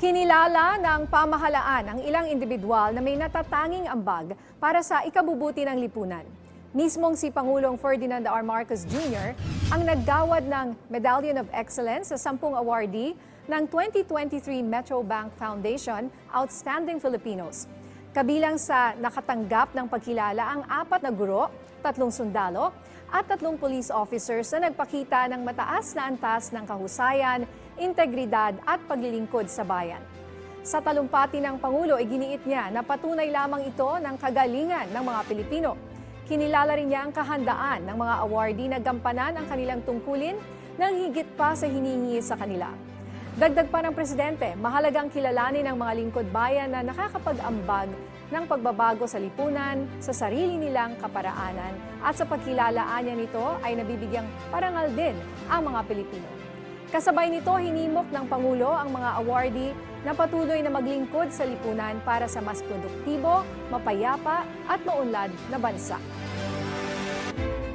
Kinilala ng pamahalaan ang ilang individual na may natatanging ambag para sa ikabubuti ng lipunan. Mismong si Pangulong Ferdinand R. Marcos Jr. ang naggawad ng Medallion of Excellence sa 10 awardee ng 2023 Metro Bank Foundation Outstanding Filipinos. Kabilang sa nakatanggap ng pagkilala ang 4 na guro, 3 sundalo at 3 police officers na nagpakita ng mataas na antas ng kahusayan, integridad at paglilingkod sa bayan. Sa talumpati ng Pangulo, iginiit niya na patunay lamang ito ng kagalingan ng mga Pilipino. Kinilala rin niya ang kahandaan ng mga awardee na gampanan ang kanilang tungkulin ng higit pa sa hinihingi sa kanila. Dagdag pa ng Presidente, mahalagang kilalanin ng mga lingkod bayan na nakakapag-ambag ng pagbabago sa lipunan, sa sarili nilang kaparaanan at sa pagkilalaan niya nito ay nabibigyang parangal din ang mga Pilipino. Kasabay nito, hinimok ng Pangulo ang mga awardee na patuloy na maglingkod sa lipunan para sa mas produktibo, mapayapa at maunlad na bansa.